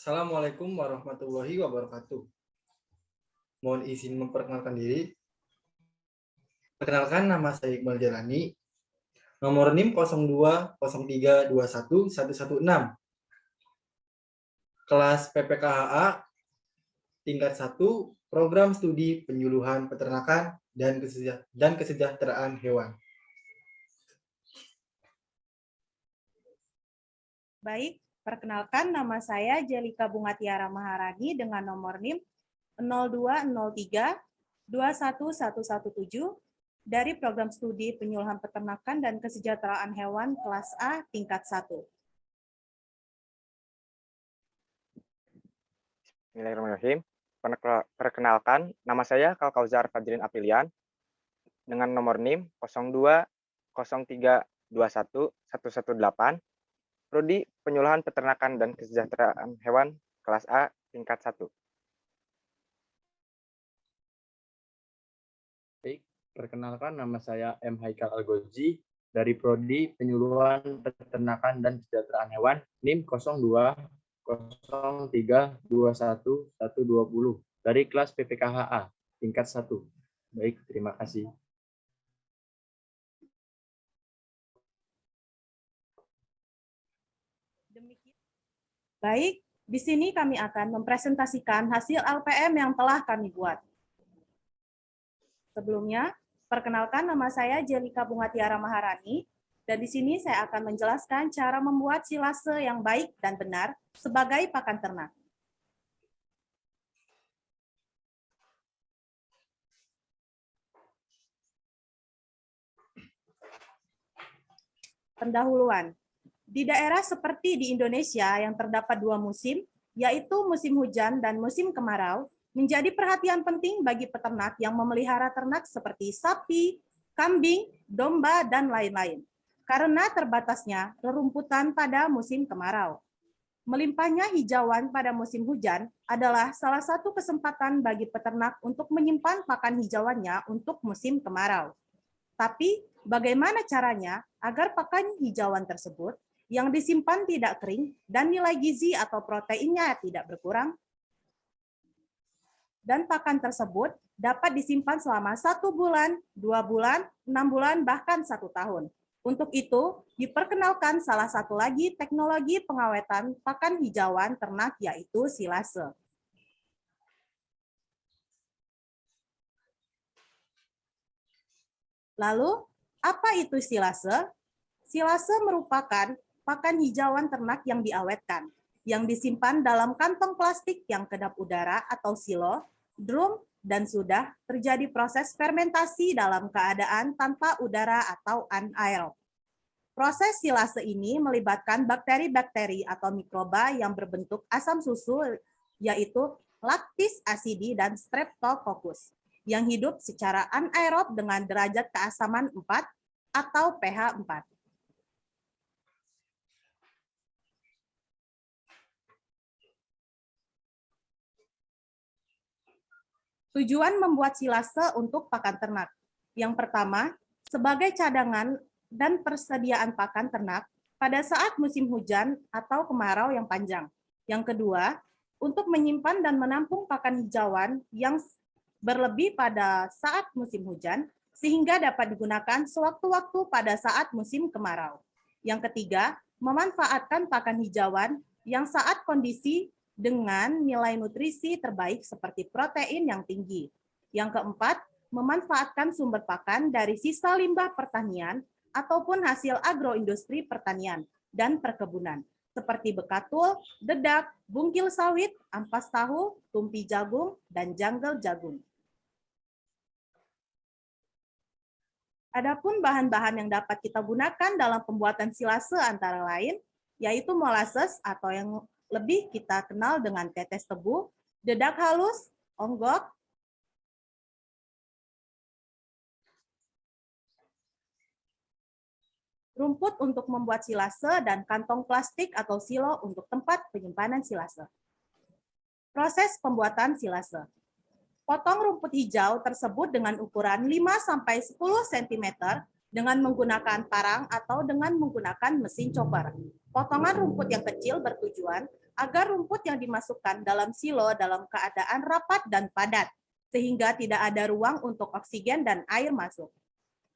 Assalamualaikum warahmatullahi wabarakatuh. Mohon izin memperkenalkan diri. Perkenalkan, nama saya Iqbal Jalani, nomor NIM 0203211116, kelas PPKHA, tingkat 1, program studi penyuluhan peternakan dan kesejahteraan hewan. Baik, perkenalkan nama saya Jelika Bunga Tiara Maharani dengan nomor NIM 0203-21117 dari program studi penyuluhan peternakan dan kesejahteraan hewan kelas A tingkat 1. Bismillahirrahmanirrahim. Perkenalkan, nama saya Kalkauzar Fadrin Aprilian dengan nomor NIM 0203211118, Prodi Penyuluhan Peternakan dan Kesejahteraan Hewan kelas A tingkat 1. Baik, perkenalkan nama saya M. Haikal Algozi dari Prodi Penyuluhan Peternakan dan Kesejahteraan Hewan NIM 0203211120 dari kelas PPKHA tingkat 1. Baik, terima kasih. Baik, di sini kami akan mempresentasikan hasil LPM yang telah kami buat. Sebelumnya, perkenalkan nama saya Jelika Bunga Tiara Maharani, dan di sini saya akan menjelaskan cara membuat silase yang baik dan benar sebagai pakan ternak. Pendahuluan. Di daerah seperti di Indonesia yang terdapat 2 musim, yaitu musim hujan dan musim kemarau, menjadi perhatian penting bagi peternak yang memelihara ternak seperti sapi, kambing, domba, dan lain-lain, karena terbatasnya rerumputan pada musim kemarau. Melimpahnya hijauan pada musim hujan adalah salah satu kesempatan bagi peternak untuk menyimpan pakan hijauannya untuk musim kemarau. Tapi, bagaimana caranya agar pakan hijauan tersebut yang disimpan tidak kering dan nilai gizi atau proteinnya tidak berkurang? Dan pakan tersebut dapat disimpan selama 1 bulan, 2 bulan, 6 bulan, bahkan 1 tahun. Untuk itu, diperkenalkan salah satu lagi teknologi pengawetan pakan hijauan ternak, yaitu silase. Lalu, apa itu silase? Silase merupakan pakan hijauan ternak yang diawetkan, yang disimpan dalam kantong plastik yang kedap udara atau silo, drum, dan sudah terjadi proses fermentasi dalam keadaan tanpa udara atau anaerob. Proses silase ini melibatkan bakteri-bakteri atau mikroba yang berbentuk asam susu, yaitu Lactis acidi dan Streptococcus, yang hidup secara anaerob dengan derajat keasaman 4 atau pH 4. Tujuan membuat silase untuk pakan ternak. Yang pertama, sebagai cadangan dan persediaan pakan ternak pada saat musim hujan atau kemarau yang panjang. Yang kedua, untuk menyimpan dan menampung pakan hijauan yang berlebih pada saat musim hujan, sehingga dapat digunakan sewaktu-waktu pada saat musim kemarau. Yang ketiga, memanfaatkan pakan hijauan yang saat kondisi dengan nilai nutrisi terbaik seperti protein yang tinggi. Yang keempat, memanfaatkan sumber pakan dari sisa limbah pertanian ataupun hasil agroindustri pertanian dan perkebunan, seperti bekatul, dedak, bungkil sawit, ampas tahu, tumpi jagung, dan janggel jagung. Adapun bahan-bahan yang dapat kita gunakan dalam pembuatan silase antara lain, yaitu molasses atau yang lebih kita kenal dengan tetes tebu, dedak halus, onggok, rumput untuk membuat silase, dan kantong plastik atau silo untuk tempat penyimpanan silase. Proses pembuatan silase. Potong rumput hijau tersebut dengan ukuran 5-10 cm dengan menggunakan parang atau dengan menggunakan mesin chopper. Potongan rumput yang kecil bertujuan agar rumput yang dimasukkan dalam silo dalam keadaan rapat dan padat, sehingga tidak ada ruang untuk oksigen dan air masuk.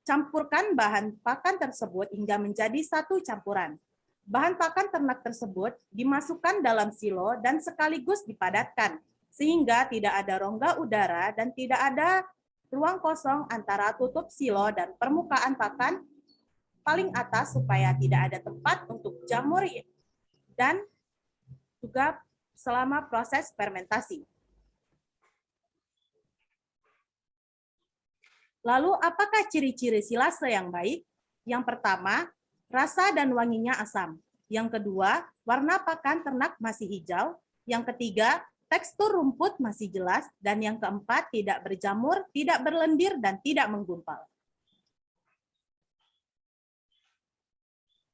Campurkan bahan pakan tersebut hingga menjadi satu campuran. Bahan pakan ternak tersebut dimasukkan dalam silo dan sekaligus dipadatkan, sehingga tidak ada rongga udara dan tidak ada ruang kosong antara tutup silo dan permukaan pakan paling atas supaya tidak ada tempat untuk jamur dan juga selama proses fermentasi. Lalu apakah ciri-ciri silase yang baik? Yang pertama, rasa dan wanginya asam. Yang kedua, warna pakan ternak masih hijau. Yang ketiga, tekstur rumput masih jelas. Dan yang keempat, tidak berjamur, tidak berlendir, dan tidak menggumpal.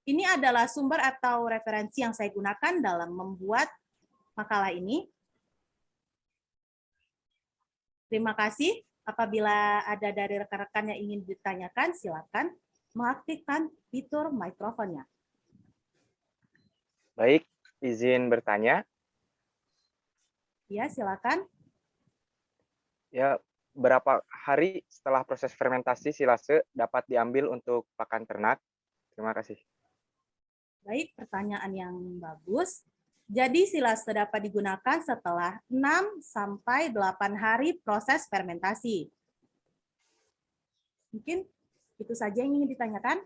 Ini adalah sumber atau referensi yang saya gunakan dalam membuat makalah ini. Terima kasih. Apabila ada dari rekan-rekan yang ingin ditanyakan, silakan mengaktifkan fitur mikrofonnya. Baik, izin bertanya. Ya, silakan. Ya, berapa hari setelah proses fermentasi silase dapat diambil untuk pakan ternak? Terima kasih. Baik, pertanyaan yang bagus. Jadi silase dapat digunakan setelah 6 sampai 8 hari proses fermentasi. Mungkin itu saja yang ingin ditanyakan.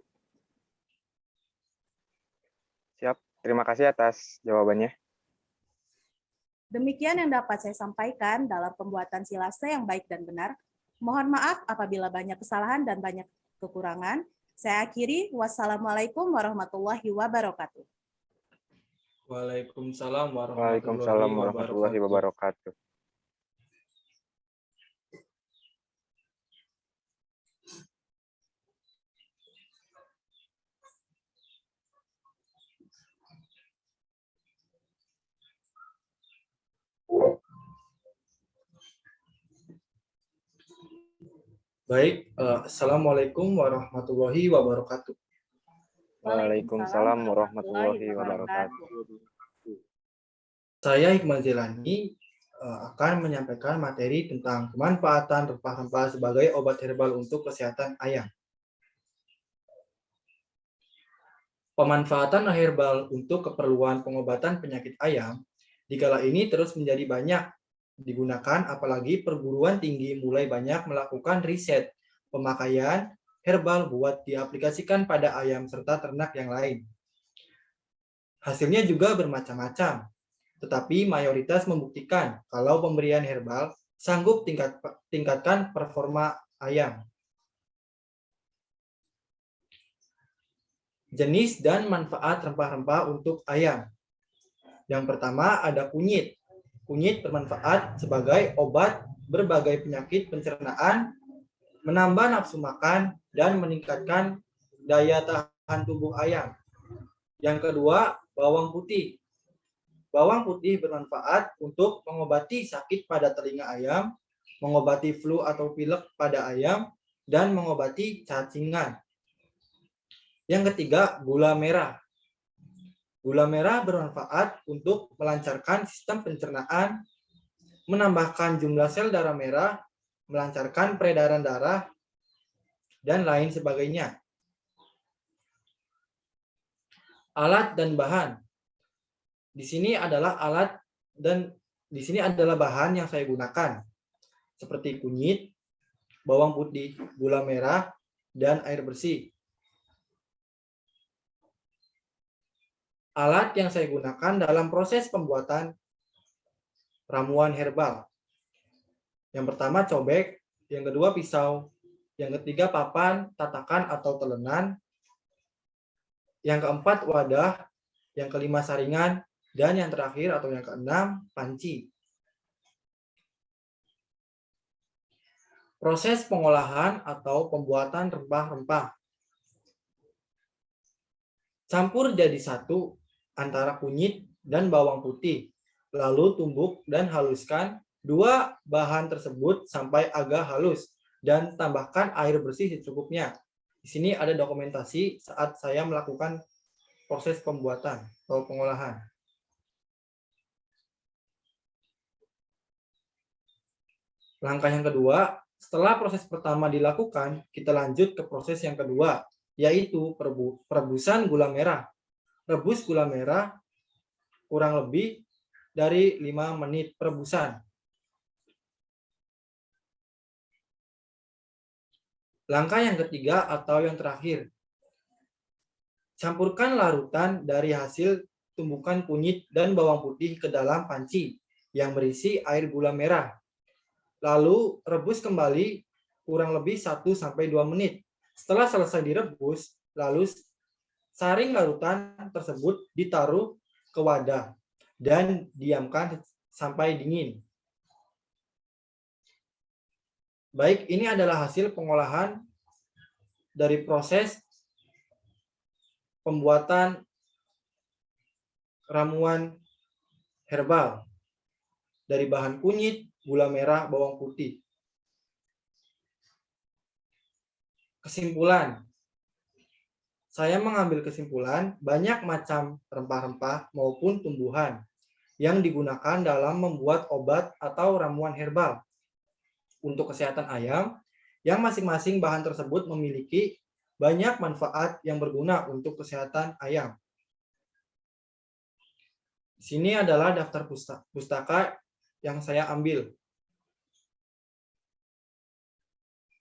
Siap, terima kasih atas jawabannya. Demikian yang dapat saya sampaikan dalam pembuatan silase yang baik dan benar. Mohon maaf apabila banyak kesalahan dan banyak kekurangan. Saya akhiri. Wassalamualaikum warahmatullahi wabarakatuh. Waalaikumsalam Waalaikumsalam warahmatullahi wabarakatuh. Baik, Assalamualaikum warahmatullahi wabarakatuh. Waalaikumsalam warahmatullahi wabarakatuh. Saya Hikmal Jelani akan menyampaikan materi tentang kemanfaatan rempah-rempah sebagai obat herbal untuk kesehatan ayam. Pemanfaatan herbal untuk keperluan pengobatan penyakit ayam di kala ini terus menjadi banyak digunakan, apalagi perguruan tinggi mulai banyak melakukan riset pemakaian herbal buat diaplikasikan pada ayam serta ternak yang lain. Hasilnya juga bermacam-macam, tetapi mayoritas membuktikan kalau pemberian herbal sanggup tingkatkan performa ayam. Jenis dan manfaat rempah-rempah untuk ayam. Yang pertama ada kunyit. Kunyit bermanfaat sebagai obat berbagai penyakit pencernaan, menambah nafsu makan, dan meningkatkan daya tahan tubuh ayam. Yang kedua, bawang putih. Bawang putih bermanfaat untuk mengobati sakit pada telinga ayam, mengobati flu atau pilek pada ayam, dan mengobati cacingan. Yang ketiga, gula merah. Gula merah bermanfaat untuk melancarkan sistem pencernaan, menambahkan jumlah sel darah merah, melancarkan peredaran darah, dan lain sebagainya. Alat dan bahan. Di sini adalah bahan yang saya gunakan, seperti kunyit, bawang putih, gula merah, dan air bersih. Alat yang saya gunakan dalam proses pembuatan ramuan herbal. Yang pertama cobek, yang kedua pisau, yang ketiga papan, tatakan atau telenan, yang keempat wadah, yang kelima saringan, dan yang terakhir atau yang keenam panci. Proses pengolahan atau pembuatan rempah-rempah. Campur jadi satu antara kunyit dan bawang putih, lalu tumbuk dan haluskan dua bahan tersebut sampai agak halus, dan tambahkan air bersih secukupnya. Di sini ada dokumentasi saat saya melakukan proses pembuatan atau pengolahan. Langkah yang kedua, setelah proses pertama dilakukan, kita lanjut ke proses yang kedua, yaitu perebusan gula merah. Rebus gula merah kurang lebih dari 5 menit perebusan. Langkah yang ketiga atau yang terakhir, campurkan larutan dari hasil tumbukan kunyit dan bawang putih ke dalam panci yang berisi air gula merah. Lalu rebus kembali kurang lebih 1-2 menit. Setelah selesai direbus, lalu saring larutan tersebut ditaruh ke wadah dan diamkan sampai dingin. Baik, ini adalah hasil pengolahan dari proses pembuatan ramuan herbal dari bahan kunyit, gula merah, bawang putih. Kesimpulan. Saya mengambil kesimpulan banyak macam rempah-rempah maupun tumbuhan yang digunakan dalam membuat obat atau ramuan herbal untuk kesehatan ayam, yang masing-masing bahan tersebut memiliki banyak manfaat yang berguna untuk kesehatan ayam. Di sini adalah daftar pustaka yang saya ambil.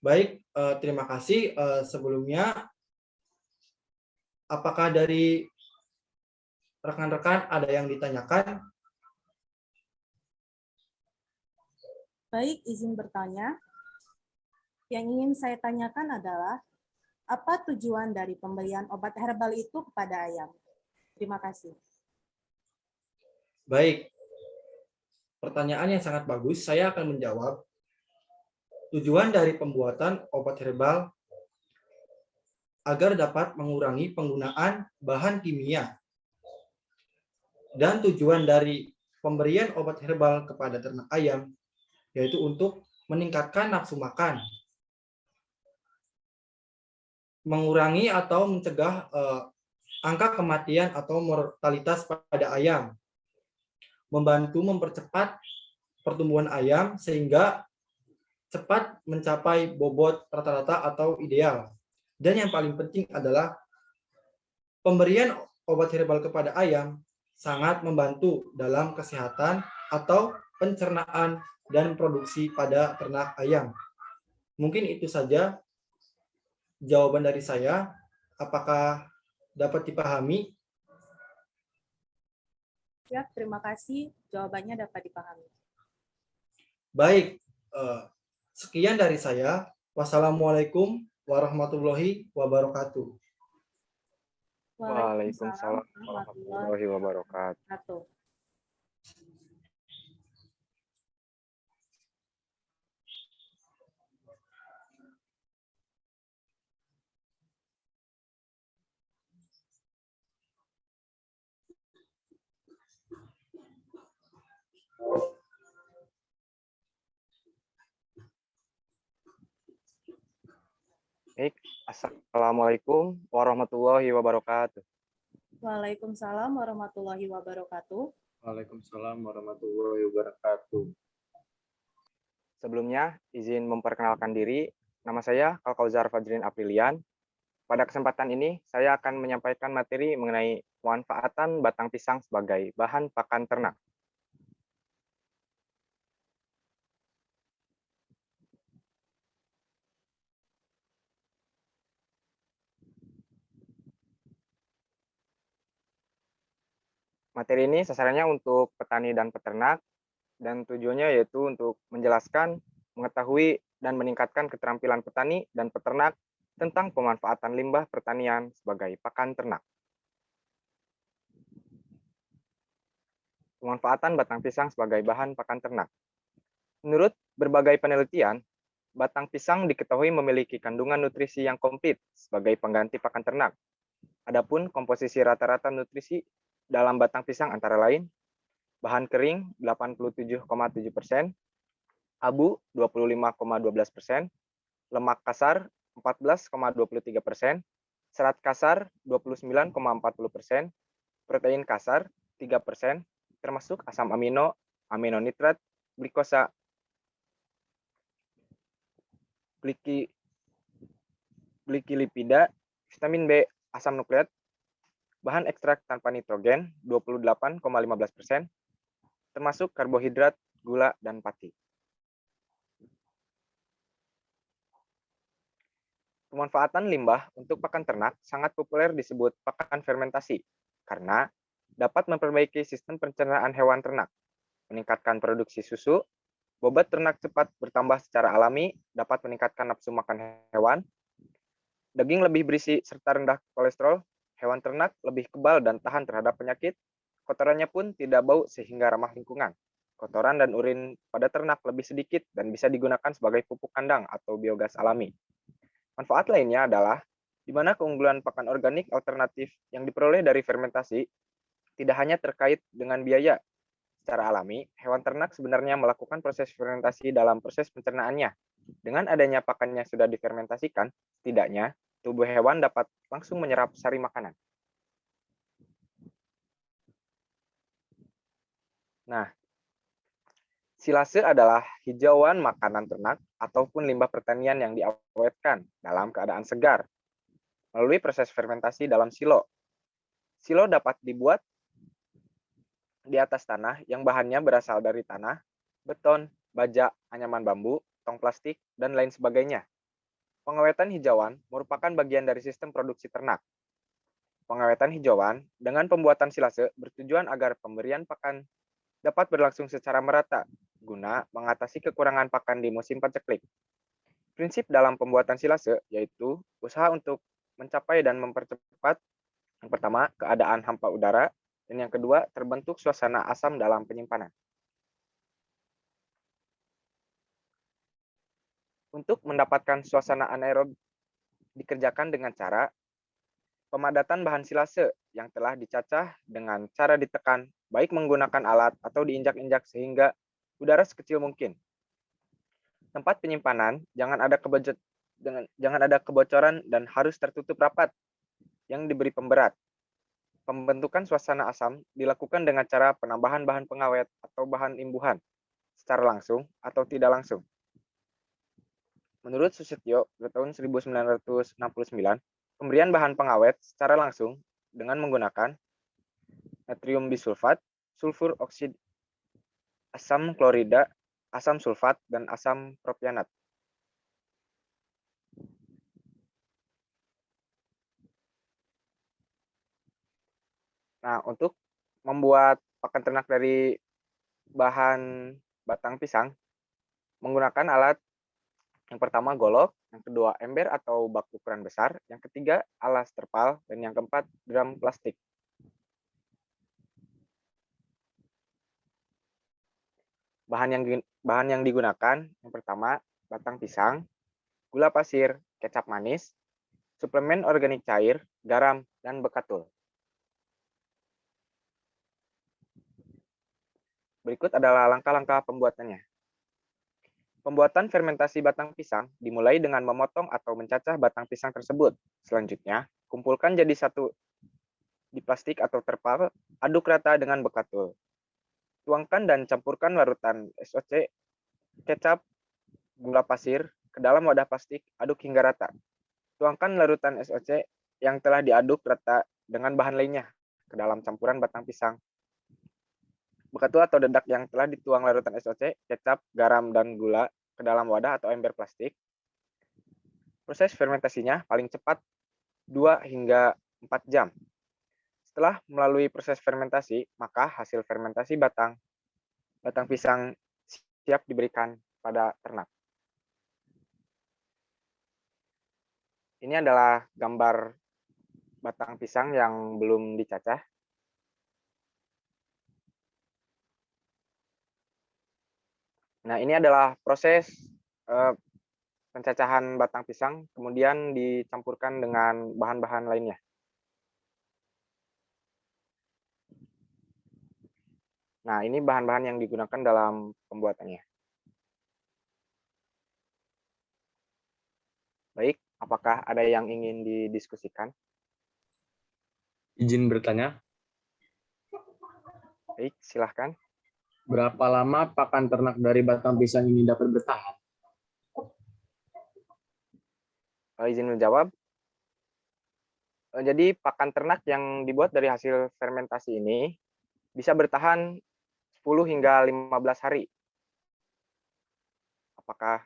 Baik, terima kasih. Sebelumnya, apakah dari rekan-rekan ada yang ditanyakan? Baik, izin bertanya. Yang ingin saya tanyakan adalah, apa tujuan dari pemberian obat herbal itu kepada ayam? Terima kasih. Baik, pertanyaan yang sangat bagus. Saya akan menjawab. Tujuan dari pembuatan obat herbal agar dapat mengurangi penggunaan bahan kimia. Dan tujuan dari pemberian obat herbal kepada ternak ayam yaitu untuk meningkatkan nafsu makan, mengurangi atau mencegah angka kematian atau mortalitas pada ayam, membantu mempercepat pertumbuhan ayam sehingga cepat mencapai bobot rata-rata atau ideal. Dan yang paling penting adalah pemberian obat herbal kepada ayam sangat membantu dalam kesehatan atau pencernaan dan produksi pada ternak ayam. Mungkin itu saja jawaban dari saya. Apakah dapat dipahami? Ya, terima kasih. Jawabannya dapat dipahami. Baik, sekian dari saya. Wassalamualaikum warahmatullahi wabarakatuh. Waalaikumsalam warahmatullahi wabarakatuh. Baik, assalamualaikum warahmatullahi wabarakatuh. Waalaikumsalam warahmatullahi wabarakatuh. Waalaikumsalam warahmatullahi wabarakatuh. Sebelumnya, izin memperkenalkan diri. Nama saya Kalkauzar Fajrin Aprilian. Pada kesempatan ini, saya akan menyampaikan materi mengenai pemanfaatan batang pisang sebagai bahan pakan ternak. Materi ini sasarannya untuk petani dan peternak, dan tujuannya yaitu untuk menjelaskan, mengetahui, dan meningkatkan keterampilan petani dan peternak tentang pemanfaatan limbah pertanian sebagai pakan ternak. Pemanfaatan batang pisang sebagai bahan pakan ternak. Menurut berbagai penelitian, batang pisang diketahui memiliki kandungan nutrisi yang komplit sebagai pengganti pakan ternak. Adapun komposisi rata-rata nutrisi dalam batang pisang antara lain bahan kering 87,7%, abu 25,12%, lemak kasar 14,23%, serat kasar 29,40%, protein kasar 3%, termasuk asam amino, aminonitrat, glikosa, glikilipida, vitamin B, asam nukleat, bahan ekstrak tanpa nitrogen 28,15%, termasuk karbohidrat, gula, dan pati. Pemanfaatan limbah untuk pakan ternak sangat populer disebut pakan fermentasi karena dapat memperbaiki sistem pencernaan hewan ternak, meningkatkan produksi susu, bobot ternak cepat bertambah secara alami, dapat meningkatkan nafsu makan hewan, daging lebih berisi serta rendah kolesterol, hewan ternak lebih kebal dan tahan terhadap penyakit, kotorannya pun tidak bau sehingga ramah lingkungan. Kotoran dan urin pada ternak lebih sedikit dan bisa digunakan sebagai pupuk kandang atau biogas alami. Manfaat lainnya adalah di mana keunggulan pakan organik alternatif yang diperoleh dari fermentasi tidak hanya terkait dengan biaya. Secara alami, hewan ternak sebenarnya melakukan proses fermentasi dalam proses pencernaannya. Dengan adanya pakan yang sudah difermentasikan, setidaknya tubuh hewan dapat langsung menyerap sari makanan. Nah, silase adalah hijauan makanan ternak ataupun limbah pertanian yang diawetkan dalam keadaan segar melalui proses fermentasi dalam silo. Silo dapat dibuat di atas tanah yang bahannya berasal dari tanah, beton, baja, anyaman bambu, tong plastik, dan lain sebagainya. Pengawetan hijauan merupakan bagian dari sistem produksi ternak. Pengawetan hijauan dengan pembuatan silase bertujuan agar pemberian pakan dapat berlangsung secara merata guna mengatasi kekurangan pakan di musim paceklik. Prinsip dalam pembuatan silase yaitu usaha untuk mencapai dan mempercepat yang pertama keadaan hampa udara dan yang kedua terbentuk suasana asam dalam penyimpanan. Untuk mendapatkan suasana anaerob dikerjakan dengan cara pemadatan bahan silase yang telah dicacah dengan cara ditekan baik menggunakan alat atau diinjak-injak sehingga udara sekecil mungkin. Tempat penyimpanan jangan ada kebocoran dan harus tertutup rapat yang diberi pemberat. Pembentukan suasana asam dilakukan dengan cara penambahan bahan pengawet atau bahan imbuhan secara langsung atau tidak langsung. Menurut Susetyo pada tahun 1969, pemberian bahan pengawet secara langsung dengan menggunakan natrium bisulfat, sulfur oksida, asam klorida, asam sulfat, dan asam propianat. Nah, untuk membuat pakan ternak dari bahan batang pisang, menggunakan alat yang pertama golok, yang kedua ember atau bak ukuran besar, yang ketiga alas terpal, dan yang keempat drum plastik. Bahan yang digunakan, yang pertama batang pisang, gula pasir, kecap manis, suplemen organik cair, garam, dan bekatul. Berikut adalah langkah-langkah pembuatannya. Pembuatan fermentasi batang pisang dimulai dengan memotong atau mencacah batang pisang tersebut. Selanjutnya, kumpulkan jadi satu di plastik atau terpal, aduk rata dengan bekatul. Tuangkan dan campurkan larutan SOC, kecap, gula pasir ke dalam wadah plastik, aduk hingga rata. Tuangkan larutan SOC yang telah diaduk rata dengan bahan lainnya ke dalam campuran batang pisang. Bekatul atau dedak yang telah dituang larutan SOC, kecap, garam, dan gula ke dalam wadah atau ember plastik. Proses fermentasinya paling cepat 2 hingga 4 jam. Setelah melalui proses fermentasi, maka hasil fermentasi batang pisang siap diberikan pada ternak. Ini adalah gambar batang pisang yang belum dicacah. Nah, ini adalah proses pencacahan batang pisang, kemudian dicampurkan dengan bahan-bahan lainnya. Nah, ini bahan-bahan yang digunakan dalam pembuatannya. Baik, apakah ada yang ingin didiskusikan? Izin bertanya, Baik, silahkan. berapa lama pakan ternak dari batang pisang ini dapat bertahan? Izin menjawab. Jadi pakan ternak yang dibuat dari hasil fermentasi ini bisa bertahan 10 hingga 15 hari. Apakah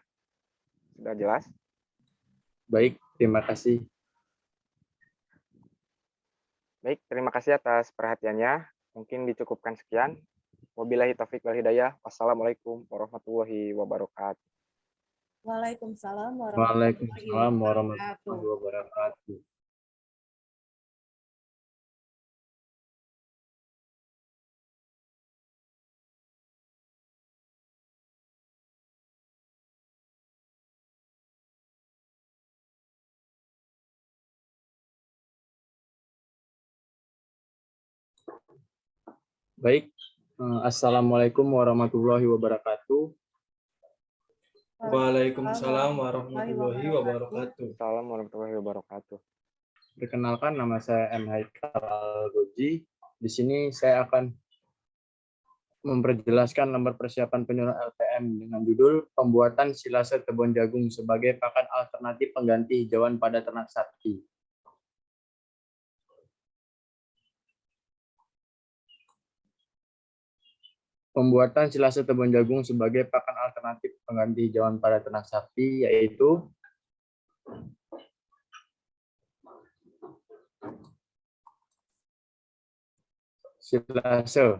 sudah jelas? Baik, terima kasih. Baik, terima kasih atas perhatiannya. Mungkin dicukupkan sekian. Wabillahi taufik wal hidayah. Wassalamualaikum warahmatullahi wabarakatuh. Waalaikumsalam Waalaikumsalam warahmatullahi warahmatullahi wabarakatuh. wabarakatuh. Baik, Assalamualaikum warahmatullahi wabarakatuh. Waalaikumsalam warahmatullahi wabarakatuh. Assalamualaikum warahmatullahi wabarakatuh. Perkenalkan, nama saya M. Haikal Algoji. Di sini saya akan memperjelaskan lembar persiapan penyuluhan LTM dengan judul Pembuatan silase tebon jagung sebagai pakan alternatif pengganti hijauan pada ternak sapi. Pembuatan silase tebon jagung sebagai pakan alternatif pengganti hijauan pada ternak sapi yaitu silase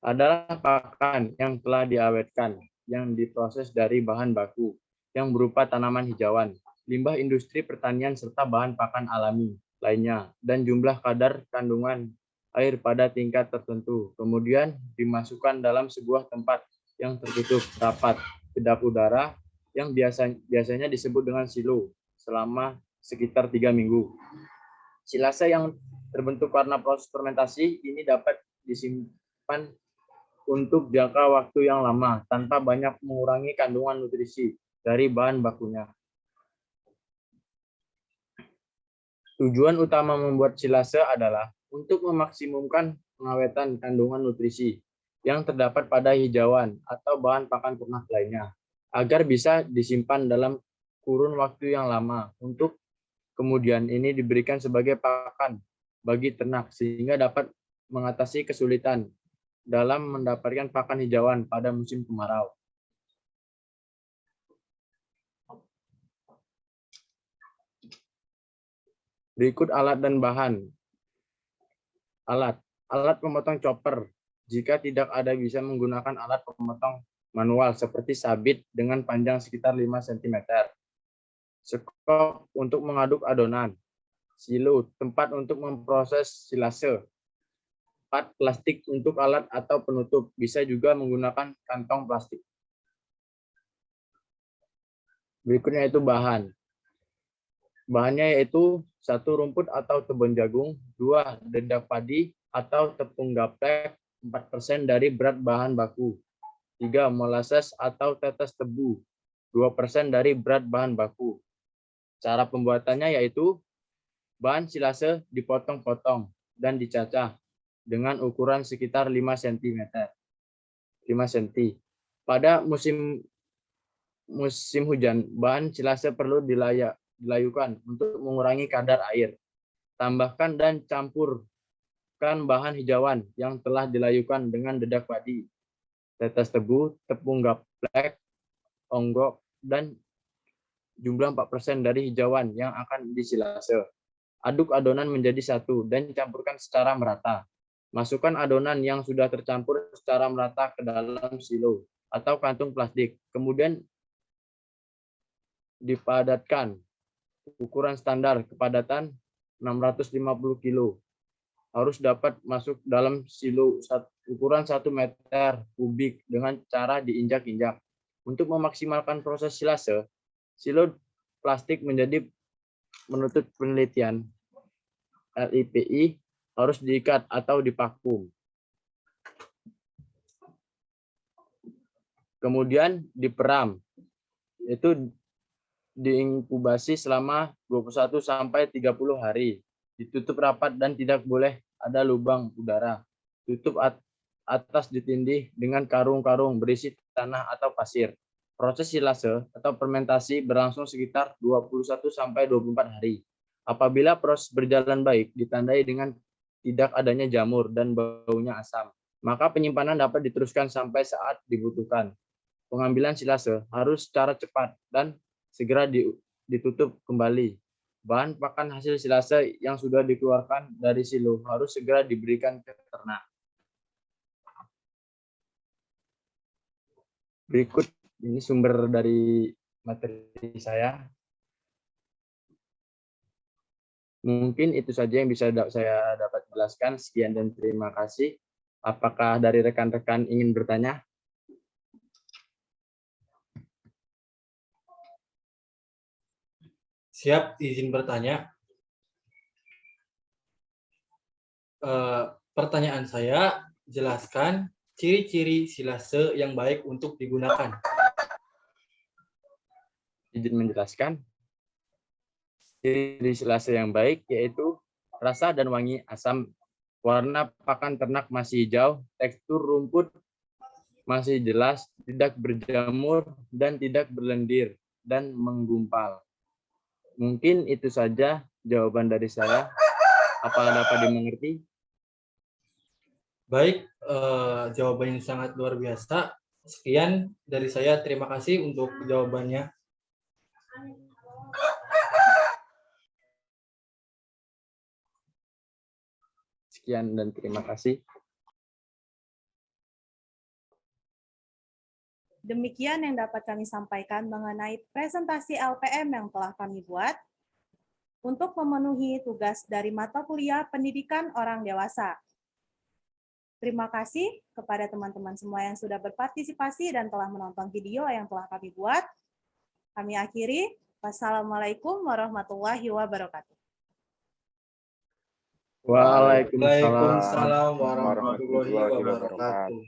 adalah pakan yang telah diawetkan yang diproses dari bahan baku yang berupa tanaman hijauan, limbah industri pertanian serta bahan pakan alami lainnya dan jumlah kadar kandungan air pada tingkat tertentu. Kemudian dimasukkan dalam sebuah tempat yang tertutup rapat, kedap udara yang biasanya disebut dengan silo selama sekitar 3 minggu. Silase yang terbentuk karena proses fermentasi ini dapat disimpan untuk jangka waktu yang lama tanpa banyak mengurangi kandungan nutrisi dari bahan bakunya. Tujuan utama membuat silase adalah untuk memaksimumkan pengawetan kandungan nutrisi yang terdapat pada hijauan atau bahan pakan ternak lainnya, agar bisa disimpan dalam kurun waktu yang lama untuk kemudian ini diberikan sebagai pakan bagi ternak sehingga dapat mengatasi kesulitan dalam mendapatkan pakan hijauan pada musim kemarau. Berikut alat dan bahan. Alat pemotong chopper. Jika tidak ada bisa menggunakan alat pemotong manual seperti sabit dengan panjang sekitar 5 cm. Sekop untuk mengaduk adonan. Silo, tempat untuk memproses silase. Pat plastik untuk alat atau penutup. Bisa juga menggunakan kantong plastik. Berikutnya itu bahan. Bahannya yaitu 1 rumput atau tebon jagung, 2 dedak padi atau tepung gaplek 4% dari berat bahan baku, 3 molasses atau tetes tebu 2% dari berat bahan baku. Cara pembuatannya yaitu bahan silase dipotong-potong dan dicacah dengan ukuran sekitar 5 cm. Pada musim hujan, bahan silase perlu dilayukan untuk mengurangi kadar air. Tambahkan dan campurkan bahan hijauan yang telah dilayukan dengan dedak padi, tetes tebu, tepung gaplek, onggok, dan jumlah 4% dari hijauan yang akan disilase. Aduk adonan menjadi satu dan campurkan secara merata. Masukkan adonan yang sudah tercampur secara merata ke dalam silo atau kantung plastik. Kemudian dipadatkan. Ukuran standar kepadatan 650 kilo. Harus dapat masuk dalam silo ukuran 1 meter kubik dengan cara diinjak-injak. Untuk memaksimalkan proses silase, silo plastik menurut penelitian LIPI harus diikat atau divakum. Kemudian diperam. Itu diinkubasi selama 21 sampai 30 hari. Ditutup rapat dan tidak boleh ada lubang udara. Tutup atas ditindih dengan karung-karung berisi tanah atau pasir. Proses silase atau fermentasi berlangsung sekitar 21 sampai 24 hari. Apabila proses berjalan baik, ditandai dengan tidak adanya jamur dan baunya asam, maka penyimpanan dapat diteruskan sampai saat dibutuhkan. Pengambilan silase harus secara cepat dan segera ditutup kembali. Bahan pakan hasil silase yang sudah dikeluarkan dari silo harus segera diberikan ke ternak. Berikut ini sumber dari materi saya. Mungkin itu saja yang bisa saya dapat jelaskan. Sekian dan terima kasih. Apakah dari rekan-rekan ingin bertanya? Siap, izin bertanya. Pertanyaan saya, jelaskan ciri-ciri silase yang baik untuk digunakan. Izin menjelaskan. Ciri silase yang baik yaitu rasa dan wangi asam, warna pakan ternak masih hijau, tekstur rumput masih jelas, tidak berjamur dan tidak berlendir dan menggumpal. Mungkin itu saja jawaban dari saya. Apa dapat dimengerti? Baik, jawaban yang sangat luar biasa. Sekian dari saya, terima kasih untuk jawabannya. Sekian dan terima kasih. Demikian yang dapat kami sampaikan mengenai presentasi LPM yang telah kami buat untuk memenuhi tugas dari mata kuliah Pendidikan Orang Dewasa. Terima kasih kepada teman-teman semua yang sudah berpartisipasi dan telah menonton video yang telah kami buat. Kami akhiri. Wassalamualaikum warahmatullahi wabarakatuh. Waalaikumsalam warahmatullahi wabarakatuh.